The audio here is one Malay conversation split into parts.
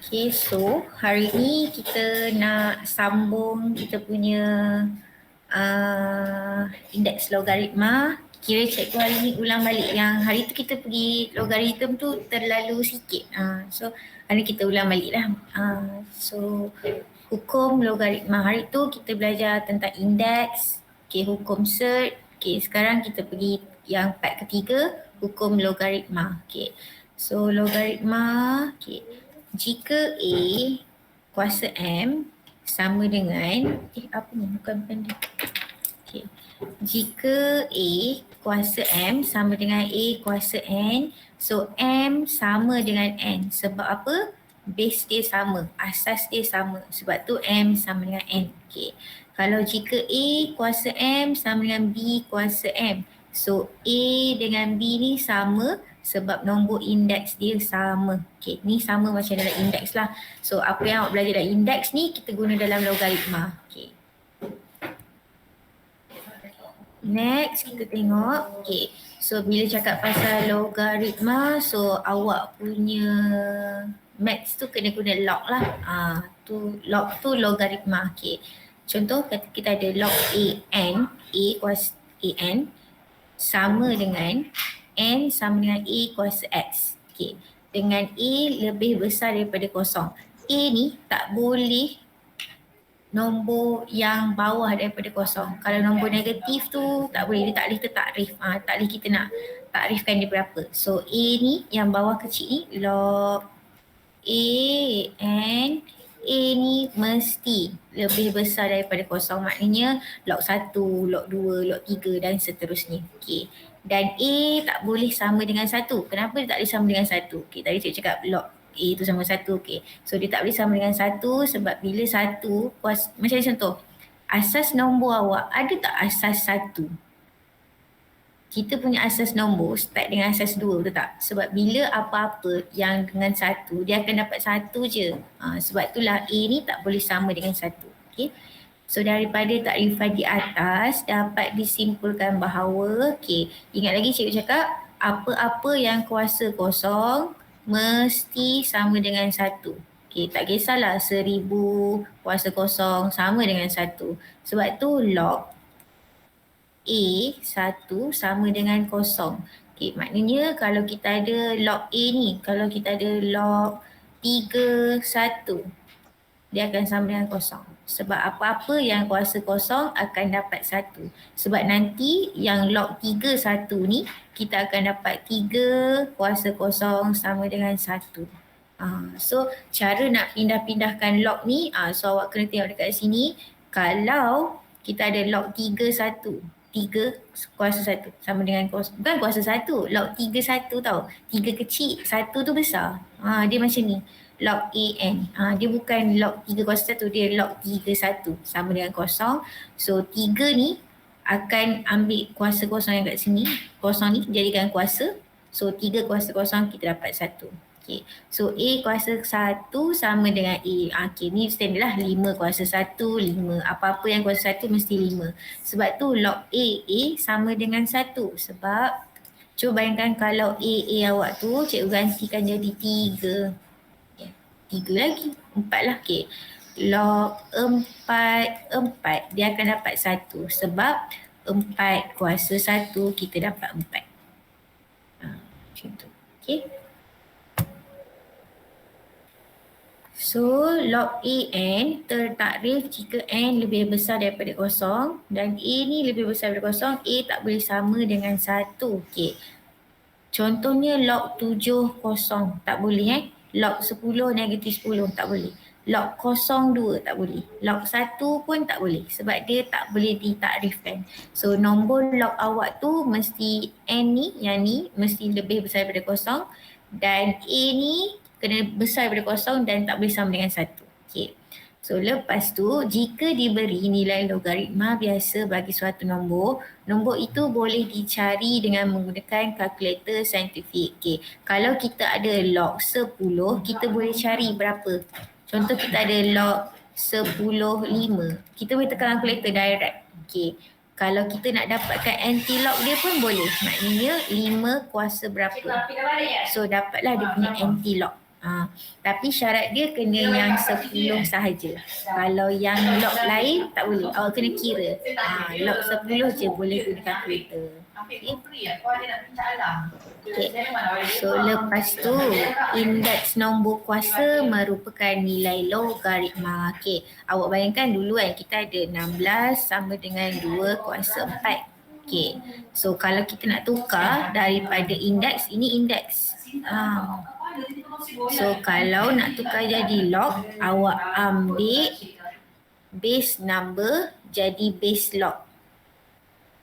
Okay, so hari ni kita nak sambung kita punya indeks logaritma. Kira cikgu hari ni ulang balik yang hari tu kita pergi logaritm tu terlalu sikit. So hari ni kita ulang balik lah. So hukum logaritma hari tu kita belajar tentang indeks, okay, hukum cert. Okay, sekarang kita pergi yang part ketiga, hukum logaritma. Okay, so logaritma, okay. Jika A kuasa M sama dengan apa ni, bukan pendek. Okay. Jika A kuasa M sama dengan A kuasa N, so M sama dengan N. Sebab apa? Base dia sama, asas dia sama. Sebab tu M sama dengan N. Okay. Kalau jika A kuasa M sama dengan B kuasa M, so A dengan B ni sama sebab nombor indeks dia sama. Okay, ni sama macam dalam indeks lah. So apa yang awak belajar dalam indeks ni kita guna dalam logaritma. Okay. Next kita tengok. Okay, so bila cakap pasal logaritma, so awak punya maths tu kena guna log lah. Log tu logaritma. Okay, contoh kita ada log AN, A kuasa AN sama dengan N sama dengan A kuasa X. Okay. Dengan A lebih besar daripada kosong. A ni tak boleh nombor yang bawah daripada kosong. Kalau nombor negatif tu tak boleh, dia tak boleh tertakrif. Tak boleh kita nak takrifkan dia berapa. So A ni yang bawah kecil ni log A and A ni mesti lebih besar daripada kosong. Maknanya log 1, log 2, log 3 dan seterusnya. Okay. Dan A tak boleh sama dengan 1. Kenapa dia tak boleh sama dengan 1? Okay, tadi cikgu cakap log A tu sama 1. Okay. So dia tak boleh sama dengan 1 sebab bila 1, macam contoh, asas nombor awak ada tak asas 1? Kita punya asas nombor start dengan asas 2, betul tak? Sebab bila apa-apa yang dengan 1, dia akan dapat 1 je. Sebab itulah A ni tak boleh sama dengan 1. Okay. So daripada takrifan di atas dapat disimpulkan bahawa, okay, ingat lagi cikgu cakap apa-apa yang kuasa kosong mesti sama dengan 1. Okay, tak kisahlah 1000 kuasa kosong sama dengan 1. Sebab tu log A 1 sama dengan kosong. Okay, maknanya kalau kita ada log A ni, kalau kita ada log 3, 1, dia akan sama dengan kosong. Sebab apa-apa yang kuasa kosong akan dapat 1. Sebab nanti yang log 3, 1 ni kita akan dapat 3 kuasa kosong sama dengan 1. So cara nak pindah-pindahkan log ni, so awak kena tengok dekat sini. Kalau kita ada log 3, 1, 3 kuasa 1 sama dengan bukan kuasa 1, log 3, 1 tau. 3 kecil, 1 tu besar. Dia macam ni. Log AN. Dia bukan log 3 kuasa 1, dia log 3, 1 sama dengan kosong. So 3 ni akan ambil kuasa kosong yang kat sini. Kosong ni jadikan kuasa. So 3 kuasa kosong kita dapat 1. Okay. So A kuasa 1 sama dengan A. Okay, ni standard lah 5 kuasa 1, 5. Apa-apa yang kuasa 1 mesti 5. Sebab tu log A sama dengan 1. Sebab cuba bayangkan kalau A awak tu cikgu gantikan jadi 3. 3 lagi, 4 lah. Okay. Log 4 dia akan dapat 1 sebab 4 kuasa 1 kita dapat 4. Macam tu. Okay. So log AN tertakrif jika N lebih besar daripada kosong dan A ni lebih besar daripada kosong, A tak boleh sama dengan 1. Okay. Contohnya log 7 kosong tak boleh Log 10 negatif 10 tak boleh. Log 02 tak boleh. Log 1 pun tak boleh sebab dia tak boleh ditakrifkan. So nombor log awak tu mesti N ni, yang ni mesti lebih besar daripada kosong dan A ni kena besar daripada kosong dan tak boleh sama dengan 1. Okay. So lepas tu jika diberi nilai logaritma biasa bagi suatu nombor, nombor itu boleh dicari dengan menggunakan kalkulator saintifik. Okay. Kalau kita ada log 10, kita boleh cari berapa. Contoh kita ada log 10, 5. Kita boleh tekan kalkulator direct. Okay. Kalau kita nak dapatkan anti-log dia pun boleh. Maknanya 5 kuasa berapa. So dapatlah dia punya anti-log. Tapi syarat dia kena yang 10 sahaja. Kalau yang log lain tak boleh. Awak kena kira. Log 10 je boleh guna kalkulator. Okay. So lepas tu indeks nombor kuasa merupakan nilai logaritma. Okay. Awak bayangkan dulu kan kita ada 16 sama dengan 2 kuasa 4. Okay. So kalau kita nak tukar daripada indeks, ini indeks. So kalau nak tukar jadi log, awak ambil base number jadi base log.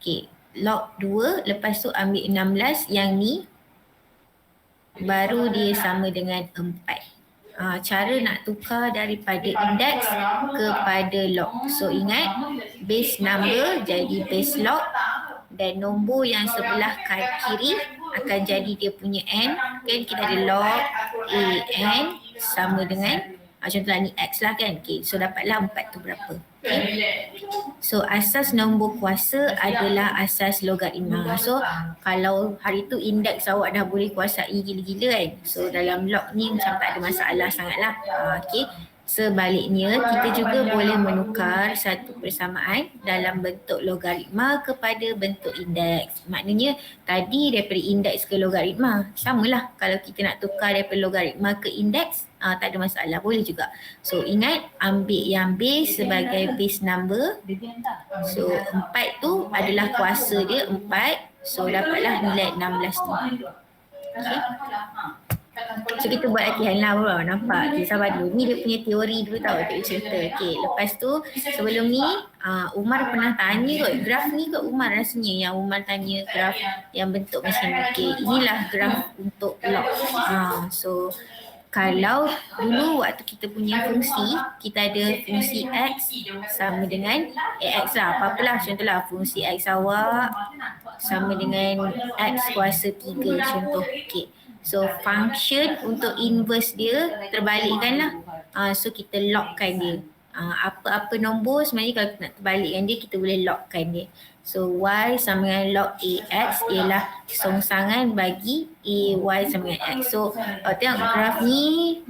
Okay. Log 2, lepas tu ambil 16, yang ni baru dia sama dengan 4. Cara nak tukar daripada indeks kepada log. So ingat, base number jadi base log dan nombor yang sebelah kiri akan jadi dia punya n. Kan kita ada log a n sama dengan contohlah ni x lah kan. Okay. So dapatlah 4 tu berapa. Okay. So asas nombor kuasa adalah asas logaritma. So kalau hari tu indeks awak dah boleh kuasai gila-gila kan. So dalam log ni macam tak ada masalah sangat lah. Okay. Sebaliknya kita juga boleh menukar satu persamaan dalam bentuk logaritma kepada bentuk indeks. Maknanya tadi daripada indeks ke logaritma samalah. Kalau kita nak tukar daripada logaritma ke indeks, tak ada masalah, boleh juga. So ingat, ambil yang base sebagai base number. So 4 tu adalah kuasa dia 4. So dapatlah nilai 16 tu. Okay. So kita buat latihan lah bro, nampak? Okay, sabar dulu. Ni dia punya teori dulu tau, dia cerita. Okay, lepas tu sebelum ni Umar pernah tanya kot, graf ni kot Umar rasanya yang Umar tanya graf yang bentuk macam ni. Okay, inilah graf untuk log. So kalau dulu waktu kita punya fungsi, kita ada fungsi x sama dengan ax lah, apa-apalah, contohlah fungsi x awak sama dengan x kuasa 3 contoh. Okay. So function untuk inverse dia terbalikkan lah. So kita logkan dia. Apa-apa nombor sebenarnya kalau nak terbalikkan dia, kita boleh logkan dia. So y sama dengan log ax ialah songsangan bagi ay sama dengan x. So tengok graf ni,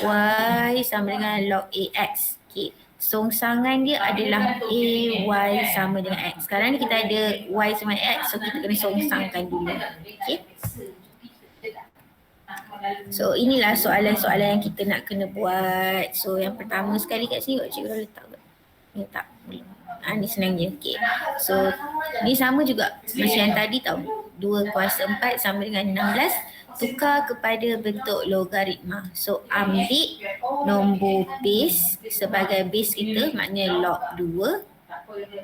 y sama dengan log ax. Okay. Songsangan dia adalah ay sama dengan x. Sekarang ni kita ada y sama dengan x, so kita kena songsangkan dulu. Okay. So inilah soalan-soalan yang kita nak kena buat. So yang pertama sekali kat sini, cikgu dah letak ke? Ni tak boleh. Ni senang je. Okay. So ni sama juga macam yang tadi tau. 2 kuasa 4 sama dengan 16. Tukar kepada bentuk logaritma. So ambil nombor base sebagai base kita, maknanya log 2.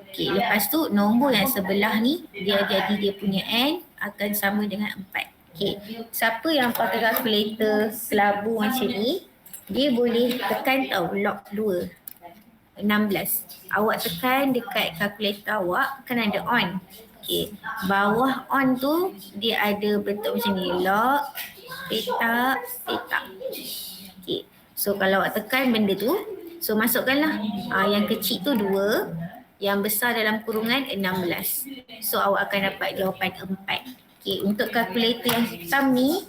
Okay, lepas tu nombor yang sebelah ni dia jadi dia punya n akan sama dengan 4. Okay, siapa yang pakai kalkulator kelabu macam ni, dia boleh tekan tau log 2, 16. Awak tekan dekat kalkulator awak, kan ada on. Okay, bawah on tu dia ada bentuk macam ni, log, petak, petak. Okay, so kalau awak tekan benda tu, so masukkanlah yang kecil tu 2, yang besar dalam kurungan 16. So awak akan dapat jawapan 4. Okay, untuk kalkulator yang hitam ni,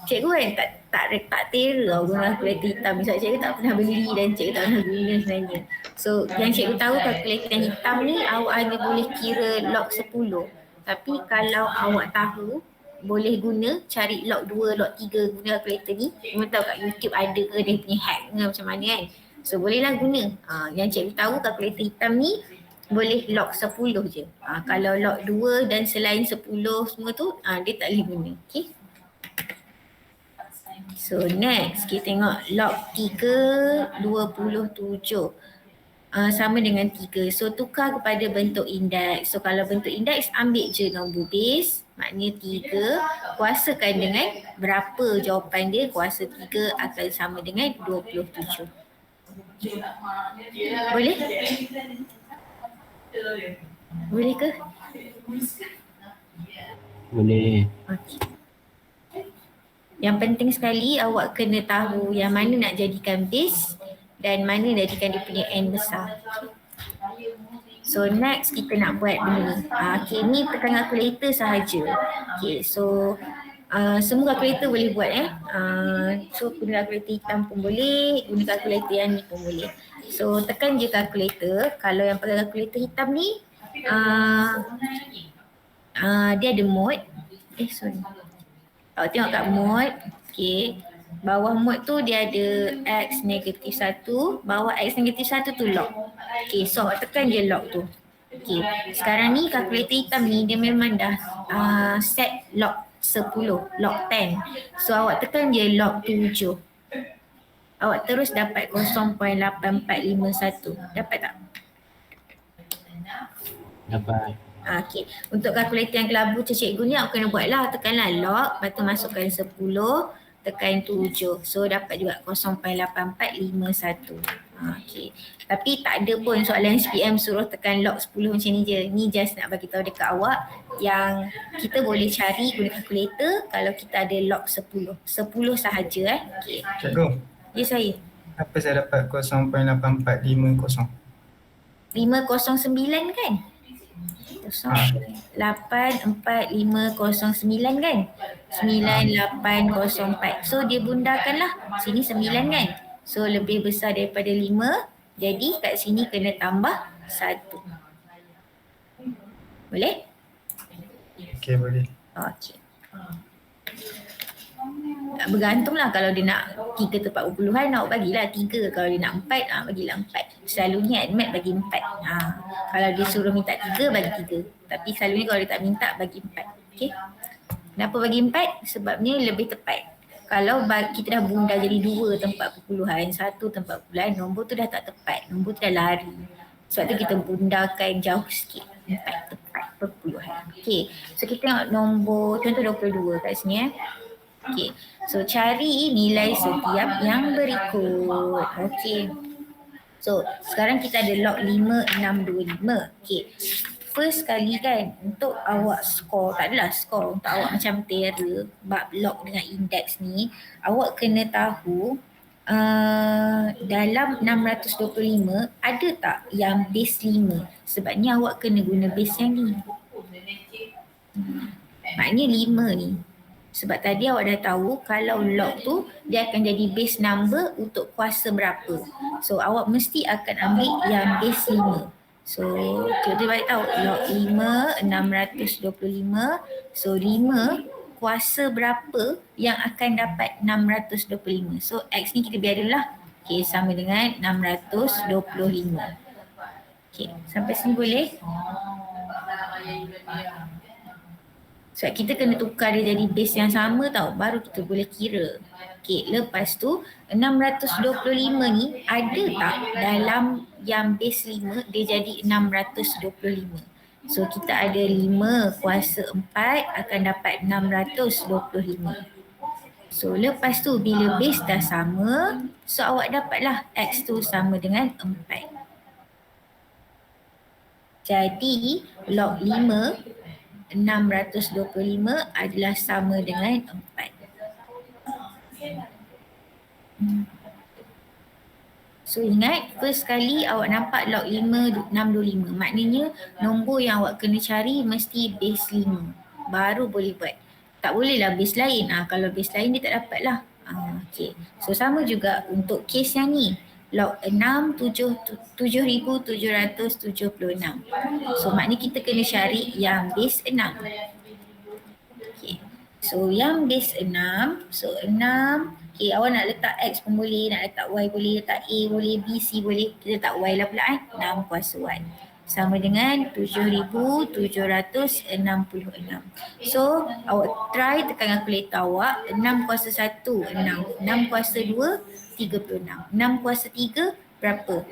cikgu kan tak terror guna kalkulator hitam. Sebab cikgu tak pernah beli dan cikgu tak pernah guna sebenarnya. So yang cikgu tahu kalkulator yang hitam ni awak hanya boleh kira log 10. Tapi kalau awak tahu boleh guna cari log 2, log 3 guna kalkulator ni. Cuma tahu kat YouTube ada ke dia punya hack ke macam mana kan. So bolehlah guna. Yang cikgu tahu kalkulator hitam ni boleh log 10 je. Kalau log 2 dan selain 10 semua tu, dia tak boleh guna. Okay. So next, kita tengok log 3, 27. Sama dengan 3. So tukar kepada bentuk indeks. So kalau bentuk indeks, ambil je nombor base. Maknanya 3. Kuasakan dengan berapa jawapan dia. Kuasa 3 akan sama dengan 27. Boleh? Boleh ke? Boleh. Okey. Yang penting sekali awak kena tahu yang mana nak jadikan base dan mana jadikan dia punya n besar. So next kita nak buat benda ni. Okay, ni tekan kalkulator sahaja. Okay, so semua kalkulator boleh buat so guna kalkulator hitam pun boleh, guna kalkulator yang ni pun boleh. So tekan je kalkulator. Kalau yang pakai kalkulator hitam ni dia ada mode. Sorry. Awak tengok kat mode. Okay. Bawah mode tu dia ada X -1. Bawah X -1 tu lock. Okay, so awak tekan je lock tu. Okay, sekarang ni kalkulator hitam ni dia memang dah set lock 10, lock 10. So awak tekan je lock 7. Awak terus dapat 0.8451. Dapat tak? Dapat. Okay. Untuk kalkulator yang kelabu macam cikgu ni awak kena buat lah. Tekanlah lock, lepas tu masukkan 10, tekan 7. So dapat juga 0.8451. Okay. Tapi tak ada pun soalan SPM suruh tekan lock 10 macam ni je. Ni just nak bagi tahu dekat awak yang kita boleh cari guna kalkulator kalau kita ada lock 10. 10 sahaja Okay. Cikgu. Ya saya. Apa saya dapat 0.8450? 509 kan? 845009 kan? 9804. So dia bundakanlah. Sini 9 kan? So lebih besar daripada 5. Jadi kat sini kena tambah 1. Boleh? Okey, boleh. Okey. Bergantunglah kalau dia nak 3 tempat perpuluhan awak bagilah 3. Kalau dia nak 4 bagilah 4. Selalunya admat bagi 4. Kalau dia suruh minta 3 bagi 3. Tapi selalunya kalau dia tak minta bagi 4. Okey. Kenapa bagi 4? Sebabnya lebih tepat. Kalau kita dah bunda jadi 2 tempat perpuluhan, 1 tempat perpuluhan, nombor tu dah tak tepat. Nombor tu dah lari. Sebab tu kita bundakan jauh sikit. 4 tempat perpuluhan. Okey. So kita tengok nombor contoh 22 kat sini Okey. So cari nilai setiap yang berikut. Okey. So sekarang kita ada log 5625. Okey. First kali kan untuk awak score, tak adalah score untuk awak macam terror bab log dengan indeks ni, awak kena tahu dalam 625 ada tak yang base 5? Sebabnya awak kena guna base yang ni. Maknanya 5 ni. Sebab tadi awak dah tahu kalau log tu dia akan jadi base number untuk kuasa berapa. So awak mesti akan ambil yang base 5. So kita balik tahu log 5 625. So 5 kuasa berapa yang akan dapat 625. So X ni kita biar dulu lah. Okay, sama dengan 625. Okay, sampai sini boleh? Sebab kita kena tukar dia jadi base yang sama tau. Baru kita boleh kira. Okay, lepas tu 625 ni ada tak dalam yang base 5 dia jadi 625. So kita ada 5 kuasa 4 akan dapat 625. So lepas tu bila base dah sama, so awak dapatlah X tu sama dengan 4. Jadi log 5 625 adalah sama dengan 4. So ingat, first kali awak nampak log 5 625. Maknanya nombor yang awak kena cari mesti base 5. Baru boleh buat. Tak bolehlah base lain. Kalau base lain dia tak dapat lah. Okay. So sama juga untuk case yang ni. Log 6 7776. So maknanya kita kena cari yang base 6. Okay. So yang base 6. So 6. Okay, awak nak letak X pun boleh, nak letak Y boleh, letak A boleh, B, C boleh. Kita letak Y lah pula 6 kuasa Y. Sama dengan 7766. So awak try tekan kalkulator awak. 6 kuasa 1, 6. 6 kuasa 2, 36. 6 kuasa 3 berapa?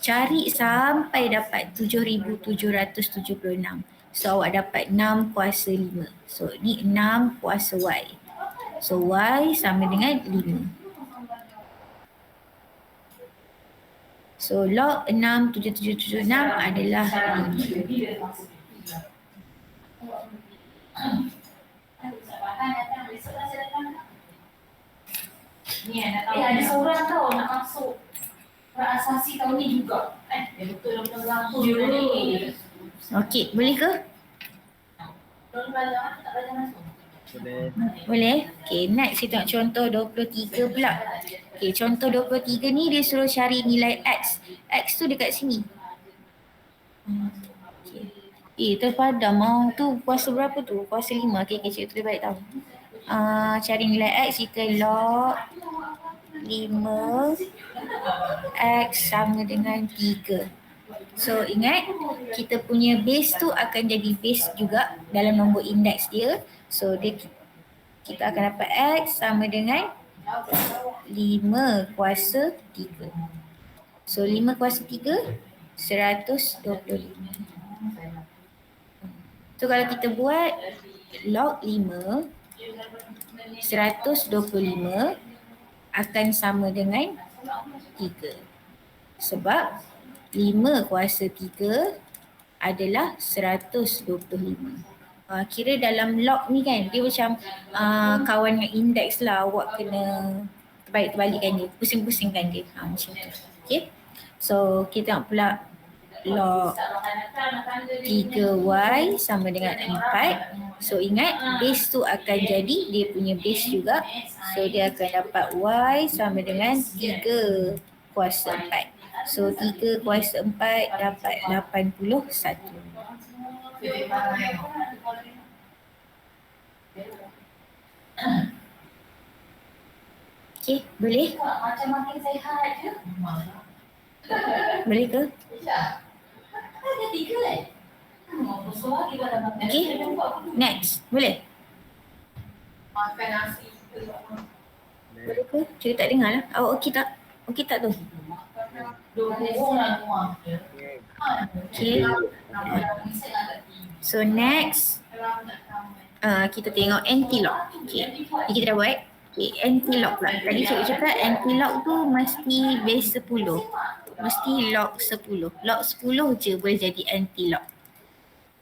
Cari sampai dapat 7776. So awak dapat 6 kuasa 5. So ni 6 kuasa Y. So Y sama dengan 5. So log 67776 adalah 5. Ada seorang tau nak masuk asasi tahun ni juga. Betul Okey, boleh ke? Tahun belajar tak belajar langsung. Boleh. Boleh? Okay, next kita tengok contoh 23 pula. Okay, contoh 23 ni dia suruh cari nilai X. X tu dekat sini. Okay. Terpadam tu kuasa berapa tu? Kuasa 5. Okay, cikgu tu baik tahu. Cari nilai X, kita log 5 X sama dengan 3. So ingat, kita punya base tu akan jadi base juga dalam nombor indeks dia. So kita akan dapat X sama dengan 5 kuasa 3. So 5 kuasa 3, 125. So kalau kita buat log 5, 125 akan sama dengan 3. Sebab 5 kuasa 3 adalah 125. Kira dalam log ni kan, dia macam kawan dengan indeks lah. Awak kena terbalik-terbalikkan dia, pusing-pusingkan dia. Macam tu. Okay. So kita tengok pula log 3y sama dengan 4. So ingat, base tu akan jadi dia punya base juga. So dia akan dapat y sama dengan 3 kuasa 4. So 3 kuasa 4 dapat 81. Okay, boleh? Macam makin sehat je. Boleh ke? Ada 3 kan? Okay, next. Boleh? Makan nasi. Boleh ke? Cikgu tak dengar lah. Awak okey tak? Okey tak tu? Okay. So next, kita tengok anti-lock. Okay. Ni kita dah buat. Okay, anti-lock pula. Tadi cikgu cakap anti-lock tu mesti base 10. Mesti log 10. Log 10 je boleh jadi anti-lock.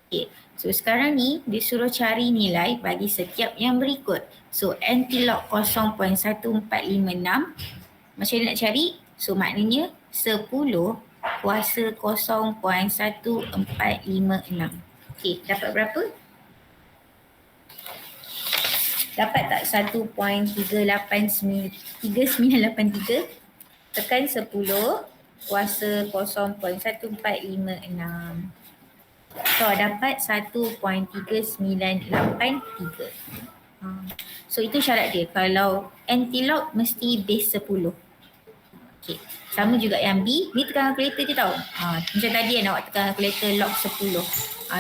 Okay. So sekarang ni dia suruh cari nilai bagi setiap yang berikut. So anti-lock 0.1456. Macam mana nak cari? So maknanya 10 kuasa 0.1456. Okay, dapat berapa? Dapat tak 1.3983 tekan 10 kuasa 0.1456. So dapat 1.3983. So itu syarat dia. Kalau anti-lock mesti base 10. Okay. Sama juga yang B, ni tekan kalkulator je tau. Macam tadi kan awak tekan kalkulator log 10.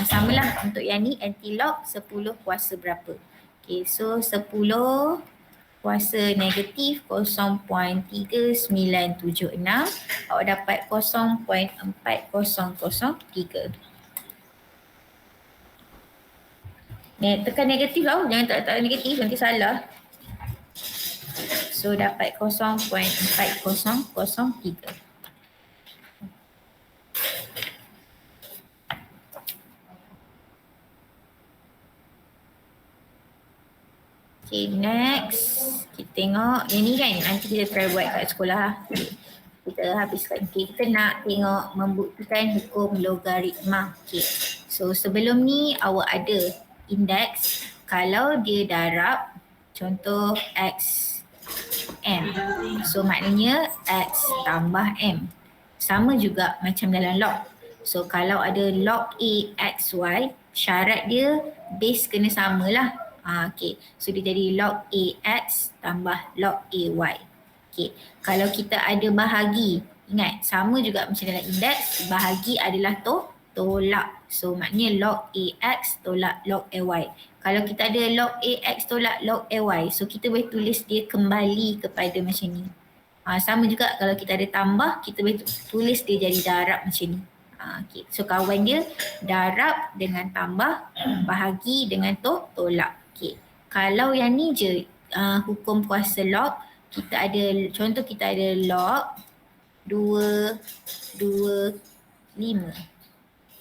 Samalah untuk yang ni anti-lock 10 kuasa berapa. Okay, so 10 kuasa negatif 0.3976. Awak dapat 0.4003. Tekan negatif tau, jangan tak negatif, nanti salah. So dapat 0.4003. Okay, next. Kita tengok yang ni kan, nanti kita try buat kat sekolah. Kita habiskan. Okay, kita nak tengok membuktikan hukum logaritma. Okay. So sebelum ni awak ada indeks. Kalau dia darab, contoh x M. So maknanya X tambah M. Sama juga macam dalam log. So kalau ada log A X Y, syarat dia base kena samalah. Okay. So dia jadi log A X tambah log A Y. Okay. Kalau kita ada bahagi, ingat sama juga macam dalam indeks, bahagi adalah tolak. So maknanya log AX tolak log AY. Kalau kita ada log AX tolak log AY, so kita boleh tulis dia kembali kepada macam ni. Sama juga kalau kita ada tambah, kita boleh tulis dia jadi darab macam ni. Okay. So kawan dia darab dengan tambah, bahagi dengan tolak. Okay. Kalau yang ni je hukum kuasa log, kita ada contoh kita ada log 2, 5.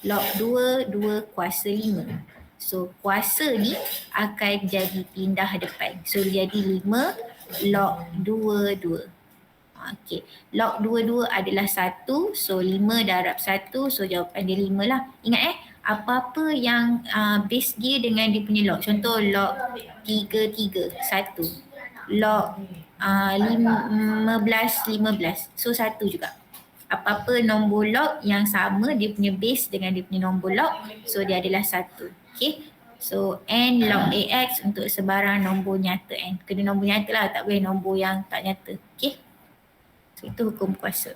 Log 2 kuasa 5. So kuasa ni akan jadi pindah depan. So jadi 5 log 2. Okay. Log 2 adalah 1. So 5 darab 1. So jawapan dia 5 lah. Ingat apa-apa yang base dia dengan dia punya log. Contoh log 33, 1. Log 15, so 1 juga. Apa-apa nombor log yang sama dia punya base dengan dia punya nombor log, so dia adalah 1. Okay. So n log AX untuk sebarang nombor nyata n. Kena nombor nyata lah, tak boleh nombor yang tak nyata. Okay. So itu hukum kuasa.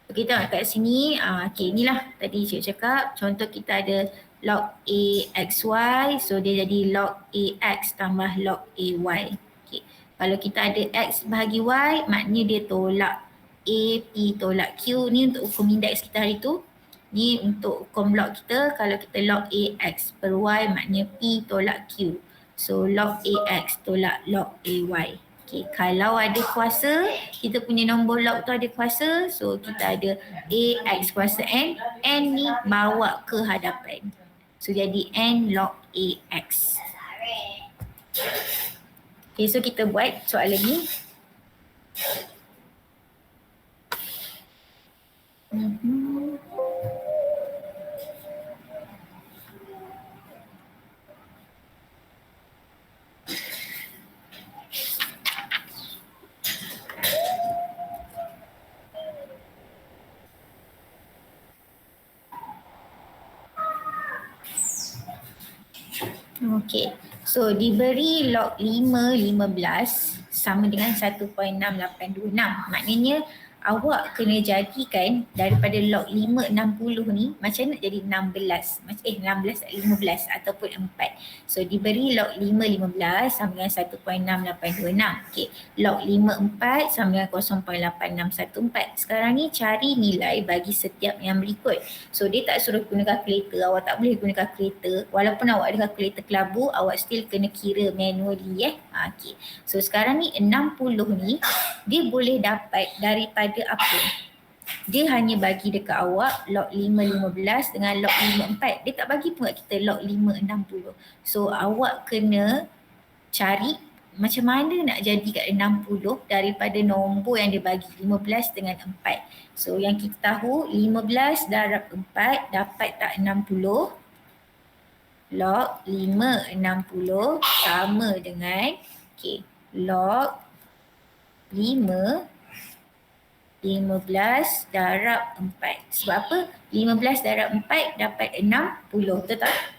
Okay, tengok kat sini, okay, inilah tadi cikgu cakap, contoh kita ada log AXY, so dia jadi log AX tambah log AY. Okay. Kalau kita ada X bahagi Y, maknanya dia tolak A, P tolak Q. Ni untuk hukum indeks kita hari tu. Ni untuk hukum log kita, kalau kita log AX per Y, maknanya P tolak Q. So log AX tolak log AY. Okay, kalau ada kuasa, kita punya nombor log tu ada kuasa, so kita ada AX kuasa N ni bawa ke hadapan. So jadi N log AX. Okay, so kita buat soalan ni. Okay, so diberi log 5, 15 sama dengan 1.6826. Maknanya awak kena jadikan daripada log 5, 60 ni macam nak jadi 16. 16 tak 15 ataupun 4. So diberi log 5, 15 sama dengan 1.6826. Okay, log 5, 4 sama dengan 0.8614. Sekarang ni cari nilai bagi setiap yang berikut. So dia tak suruh guna kalkulator, awak tak boleh guna kalkulator. Walaupun awak ada kalkulator kelabu, awak still kena kira manually Okay. So sekarang ni 60 ni dia boleh dapat daripada apa? Dia hanya bagi dekat awak log 5, 15 dengan log 5, 4. Dia tak bagi pun kat kita log 5, 60. So awak kena cari macam mana nak jadikan 60 daripada nombor yang dia bagi 15 dengan 4. So yang kita tahu 15 darab 4 dapat tak 60? Log 5, 60 sama dengan log 5, 15 darab 4. Sebab apa? 15 darab 4 dapat 60. Betul tak?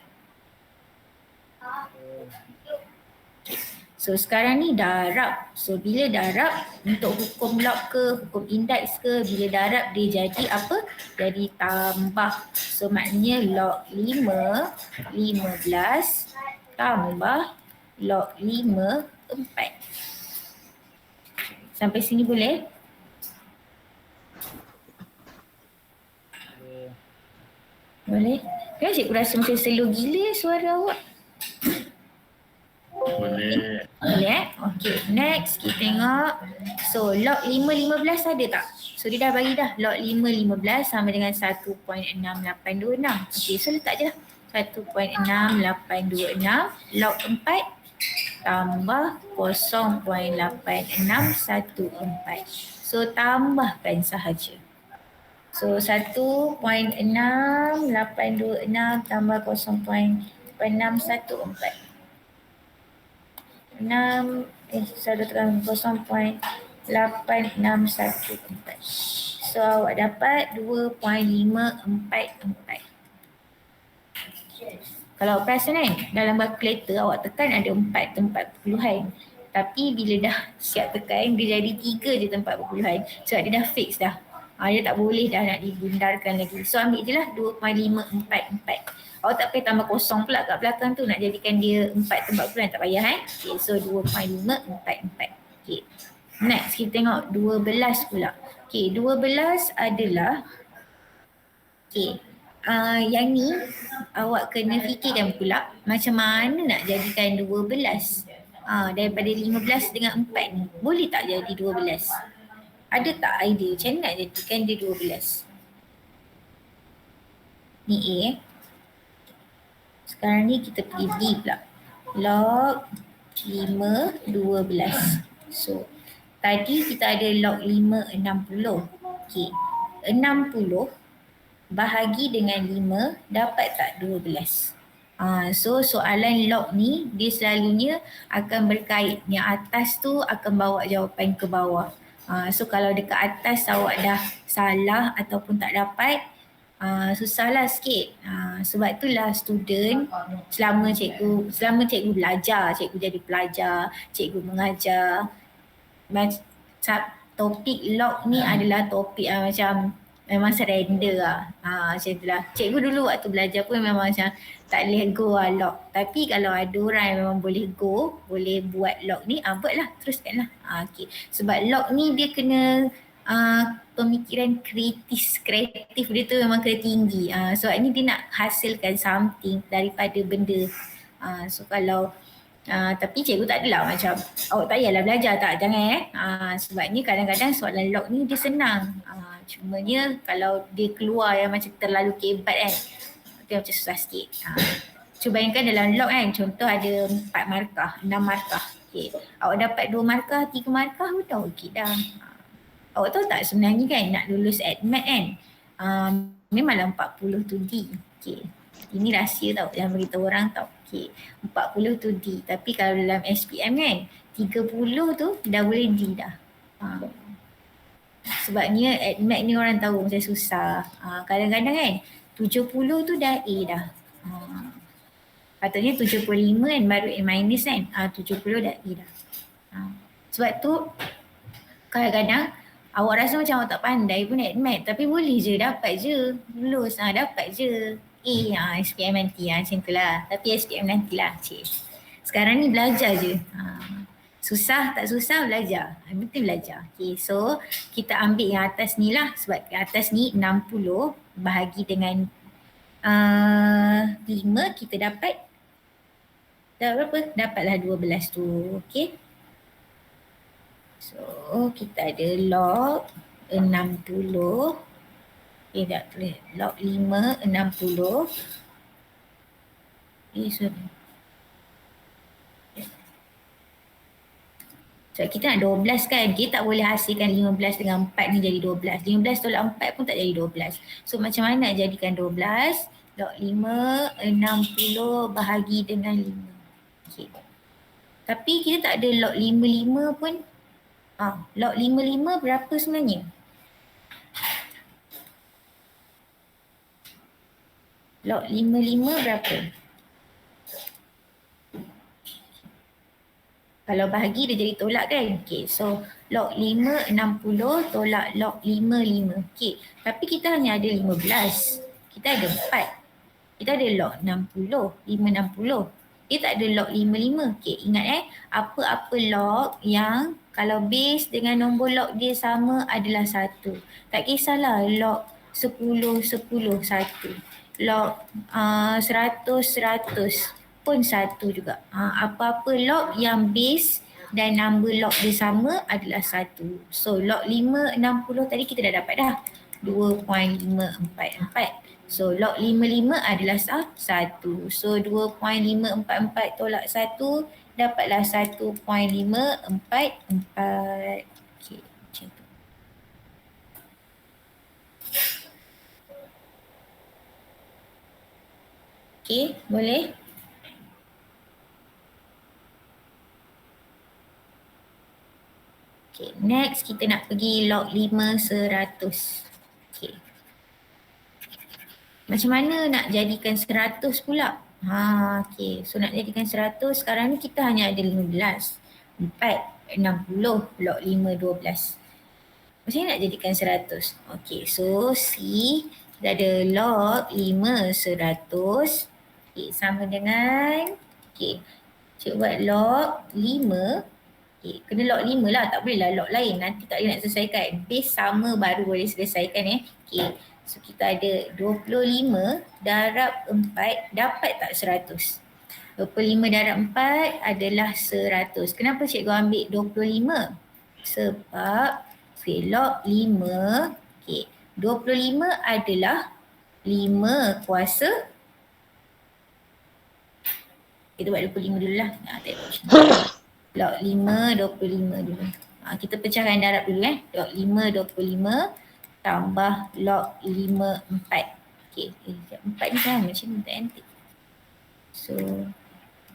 So sekarang ni darab. So bila darab untuk hukum log ke, hukum indeks ke, bila darab dia jadi apa? Jadi tambah. So maknanya log 5, 15 tambah log 5, 4. Sampai sini boleh? Boleh? Kan cikgu rasa macam slow gila suara awak. Boleh. Boleh Okay, next kita tengok. So log 5, 15 ada tak? So dia dah bagi dah log 5, 15 sama dengan 1.6826. Okay, so letak je lah 1.6826 log 4 tambah 0.8614. So tambahkan sahaja. So 1.6826 tambah 0.8614. 0.8614. So awak dapat 2.544. Kalau perasan kan, dalam kalkulator awak tekan ada 4 tempat perpuluhan. Tapi bila dah siap tekan, dia jadi 3 je tempat perpuluhan. Sebab dia dah fix dah. Dia tak boleh dah nak dibundarkan lagi. So ambil je lah 2.544. Awak tak payah tambah kosong pula kat belakang tu nak jadikan dia 4 tempat perpuluhan, tak payah Okay, so 2.544. Okay. Next kita tengok 12 pula. Okay, 12 adalah yang ni awak kena fikirkan pula macam mana nak jadikan 12. Daripada 15 dengan 4 ni boleh tak jadi 12? Ada tak idea macam mana nak jadikan dia 12? Ni A. Sekarang ni kita pergi B pula. Log 5, 12. So tadi kita ada log 5, 60. Okay. 60 bahagi dengan 5 dapat tak 12? So soalan log ni dia selalunya akan berkait. Yang atas tu akan bawa jawapan ke bawah. So kalau dekat atas awak dah salah ataupun tak dapat, susahlah sikit. Sebab itulah student selama cikgu belajar, cikgu jadi pelajar, cikgu mengajar, topik log ni adalah topik macam memang surrender lah. Macam tu lah. Cikgu dulu waktu belajar pun memang macam tak boleh go lah log. Tapi kalau ada orang yang memang boleh go, boleh buat log ni, buat lah, teruskan lah. Okay. Sebab log ni dia kena pemikiran kreatif dia tu memang kena tinggi. Sebab ni dia nak hasilkan something daripada benda. So kalau tapi cikgu tak adalah macam awak tak payahlah belajar tak, jangan sebabnya kadang-kadang soalan log ni dia senang. Cumanya kalau dia keluar yang macam terlalu kebat kan, dia macam susah sikit. Cuba bayangkan dalam log kan, contoh ada 4 markah, 6 markah. Okay. Awak dapat 2 markah, 3 markah pun dah okey dah. Awak tahu tak sebenarnya kan nak lulus ADMAT kan, memanglah 40 tu D. Okay. Ini rahsia tau, jangan beritahu orang tau. Okay. 40 tu D. Tapi kalau dalam SPM kan, 30 tu dah boleh D dah. Sebabnya ADMAT ni orang tahu macam susah. Kadang-kadang kan 70 tu dah A dah. Patutnya 75 kan baru A minus kan. 70 dah A dah. Sebab tu kadang-kadang awak rasa macam awak tak pandai pun ADMAT, tapi boleh je, dapat je. Lulus, dapat je A. SPM nanti macam tu lah. Tapi SPM nantilah cik. Sekarang ni belajar je. Susah tak susah belajar. Betul belajar. Okay, so kita ambil yang atas ni lah. Sebab yang atas ni 60 bahagi dengan 5 kita dapat berapa? Dapatlah 12 tu. Okay. So kita ada log 60. Okay, tak tulis. Log 5, 60. Sorry. So kita nak 12 kan, kita tak boleh hasilkan 15 dengan 4 ni jadi 12. 15 tolak 4 pun tak jadi 12. So macam mana nak jadikan 12? Log 5, 60 bahagi dengan 5. Okay. Tapi kita tak ada log 55 pun. Log 55 berapa sebenarnya? Log 55 berapa? Kalau bahagi dia jadi tolak kan? Okay, so log 5, 60 tolak log 5, 5. Okay, tapi kita hanya ada 15. Kita ada 4. Kita ada log 60, 5, 60. Dia tak ada log 5, 5. Okay, ingat apa-apa log yang kalau base dengan nombor log dia sama adalah 1. Tak kisahlah log 10, 10, 1. Log 100, 100. Pun 1 juga. Apa-apa log yang base dan number log dia sama adalah 1. So log 5, 60 tadi kita dah dapat dah. 2.544. So log 55 adalah 1. So 2.544 tolak 1 dapatlah 1.544. Okay, macam tu. Okay, boleh? Okay, next kita nak pergi log 5, 100. Okay. Macam mana nak jadikan 100 pula? Okay. So nak jadikan 100, sekarang ni kita hanya ada 15. 4, 60, log 5, 12. Macam mana nak jadikan 100? Okay, so C, kita ada log 5, 100. Okay, sama dengan, okay, cikgu buat log 5. Okay, kena log 5 lah, tak boleh lah log lain. Nanti tak boleh nak selesaikan. Base sama baru boleh selesaikan Okay, so kita ada 25 darab 4 dapat tak 100? 25 darab 4 adalah 100. Kenapa cikgu ambil 25? Sebab log 5, okay, 25 adalah 5 kuasa. Kita buat 25 dulu lah. Log 5, 25 dulu. Kita pecahkan darab dulu Log 5, 25 tambah log 5, 4. Okay, 4 ni sama macam ni tak antik. So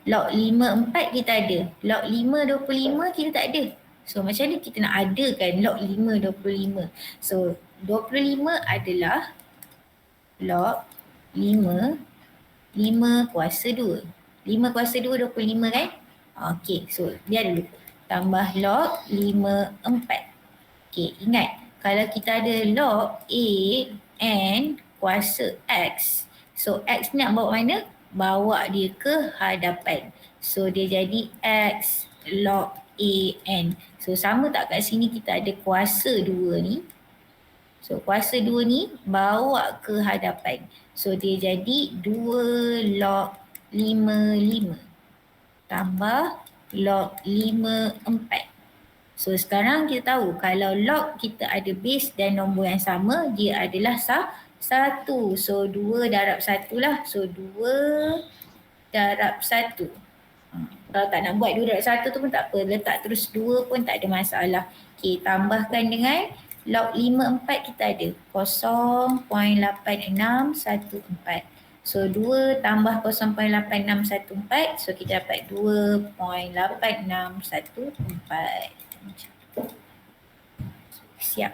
log 5, 4 kita ada. Log 5, 25 kita tak ada. So macam ni kita nak adakan log 5, 25. So 25 adalah log 5, 5 kuasa 2. 5 kuasa 2, 25 kan? Okay, so dia ada dulu. Tambah log 5, 4. Okay, ingat. Kalau kita ada log A N kuasa X. So X ni nak bawa mana? Bawa dia ke hadapan. So dia jadi X log A N. So sama tak kat sini kita ada kuasa 2 ni. So kuasa 2 ni bawa ke hadapan. So dia jadi 2 log 5 tambah log 5 4. So sekarang kita tahu kalau log kita ada base dan nombor yang sama, dia adalah 1. So 2 darab 1 lah. So 2 darab 1. Kalau tak nak buat 2 darab 1 tu pun tak apa. Letak terus 2 pun tak ada masalah. Okay, tambahkan dengan log 5 4 kita ada 0.8614. So 2 tambah 0.8614. So kita dapat 2.8614. Siap.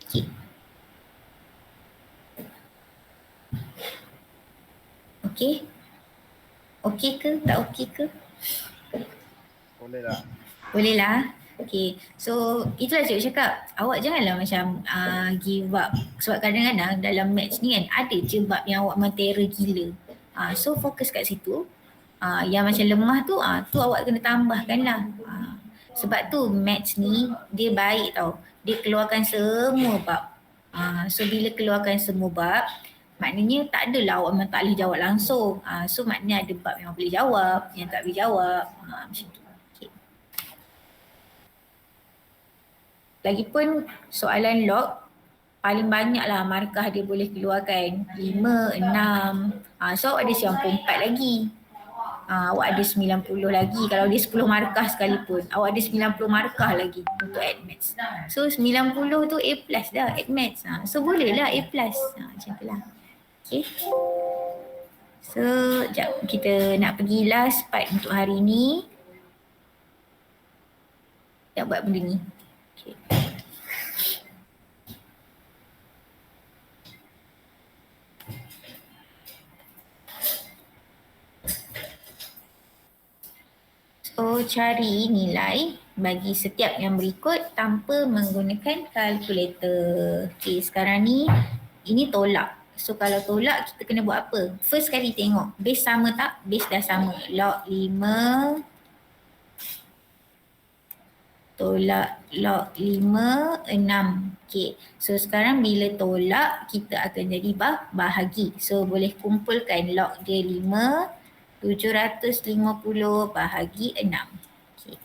Okay. Okay. Okay ke? Tak okay ke? Boleh lah. Boleh lah. Okay. So itulah cikgu cakap. Awak janganlah macam give up. Sebab kadang-kadang dalam maths ni kan ada je bab yang awak memang terror gila. So fokus kat situ. Yang macam lemah tu awak kena tambahkan lah. Sebab tu maths ni dia baik tau. Dia keluarkan semua bab. So bila keluarkan semua bab, maknanya tak adalah awak memang tak boleh jawab langsung. So maknanya ada bab yang boleh jawab, yang tak boleh jawab. Macam tu. Okay. Lagipun soalan log paling banyak lah markah dia boleh keluarkan 5, 6. So awak ada 94 lagi. Awak ada 90 lagi. Kalau dia 10 markah sekalipun, awak ada 90 markah lagi untuk add maths. So 90 tu A plus dah add maths. So boleh lah A plus. Macam tu lah. Okay. So sekejap kita nak pergi last part untuk hari ni. Kita buat benda ni. Okay. So cari nilai bagi setiap yang berikut tanpa menggunakan kalkulator. Okay, sekarang ni ini tolak. So kalau tolak kita kena buat apa? First kali tengok base sama tak? Base dah sama. Log 5 tolak log 5 6. Okay. So sekarang bila tolak kita akan jadi bahagi. So boleh kumpulkan log dia 5 750 bahagi 6. Okay.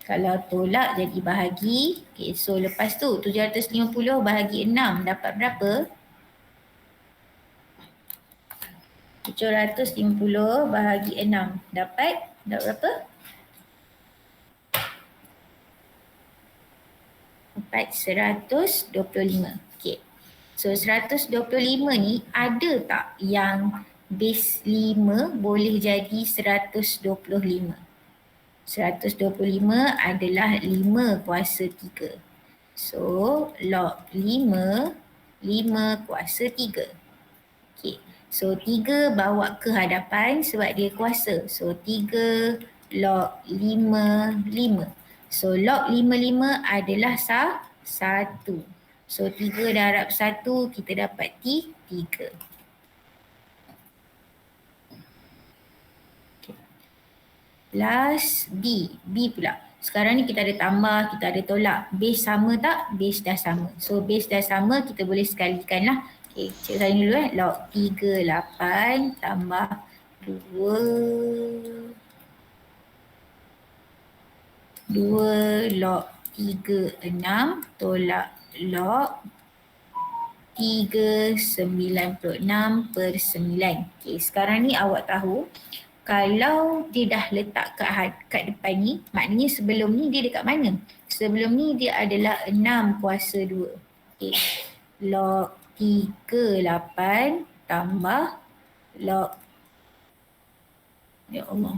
Kalau tolak jadi bahagi. Okay, so lepas tu 750 bahagi 6 dapat berapa? 750 bahagi 6 dapat berapa? Dapat 125. Okay. So 125 ni ada tak yang base 5 boleh jadi 125? 125 adalah 5 kuasa 3. So log 5 kuasa 3. Okay. So 3 bawa ke hadapan sebab dia kuasa. So 3 log 5. So log 5 adalah 1. So 3 darab 1 kita dapat 3. Okay. Plus B. B pula. Sekarang ni kita ada tambah, kita ada tolak. Base sama tak? Base dah sama. So base dah sama kita boleh sekalikan lah. Okay, cik saya dulu log 38 tambah 2 log 36 tolak log 396/9. Okay, sekarang ni awak tahu kalau dia dah letak kat depan ni, maknanya sebelum ni dia dekat mana? Sebelum ni dia adalah 6 kuasa 2. Okay. Log 3, 8 tambah log, ya Allah,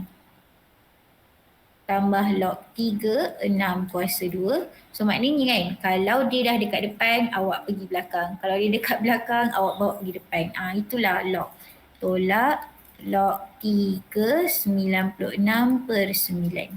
tambah log 3, 6 kuasa 2. So maknanya kan, kalau dia dah dekat depan, awak pergi belakang. Kalau dia dekat belakang, awak bawa pergi depan. Itulah log. Tolak log 3, 96 per 9.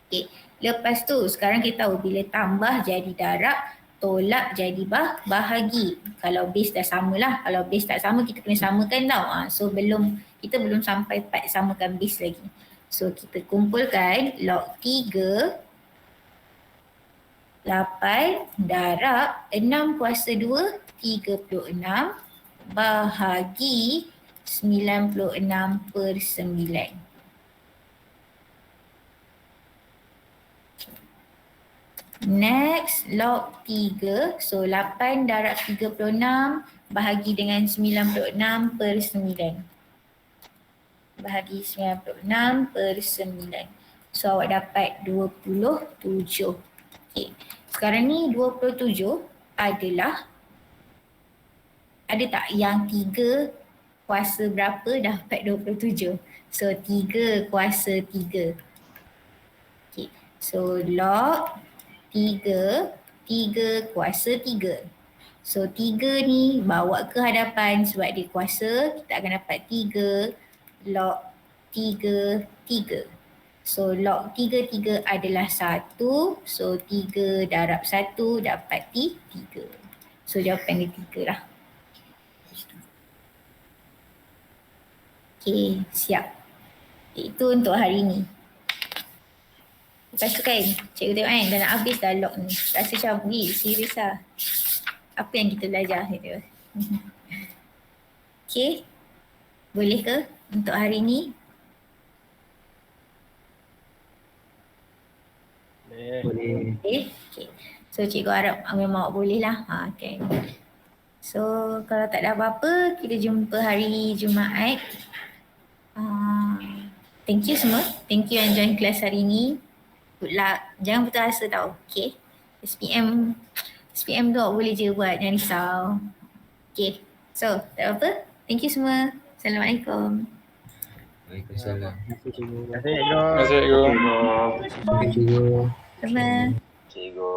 Okay. Lepas tu, sekarang kita tahu bila tambah jadi darab, tolak jadi bahagi. Kalau base dah sama lah. Kalau base tak sama, kita kena samakan tau. So kita belum sampai part samakan base lagi. So kita kumpulkan log 3, 8 darab 6 kuasa 2, 36 bahagi 96 per 9. Next, log 3. So 8 darab 36 bahagi dengan 96 per 9. Bahagi 96 per 9. So awak dapat 27. Okay. Sekarang ni 27 adalah, ada tak yang 3 kuasa berapa dapat 27? So 3 kuasa 3. Okay. So log 3 kuasa 3. So 3 ni bawa ke hadapan sebab dia kuasa, kita akan dapat 3 log 3, 3. So log 3 adalah 1. So 3 darab 1 dapat 3. So jawapan dia 3 lah. Okay, siap. Itu untuk hari ni. Lepas tu kan, cikgu tengok kan dah nak habis dah log ni. Rasa macam, serius lah. Apa yang kita belajar gitu. Okay, boleh ke untuk hari ni? Boleh. Okay. So cikgu harap memang awak boleh lah. Okay. So kalau tak ada apa-apa, kita jumpa hari Jumaat. Thank you semua. Thank you yang join kelas hari ni. Good luck. Jangan putus asa tau. Okay. SPM tu awak boleh je buat. Jangan risau. Okay. So tak apa-apa. Thank you semua. Assalamualaikum. Waalaikumsalam. Terima kasih, Cikgu. Terima kasih, Cikgu. Cikgu. Sama. Cikgu.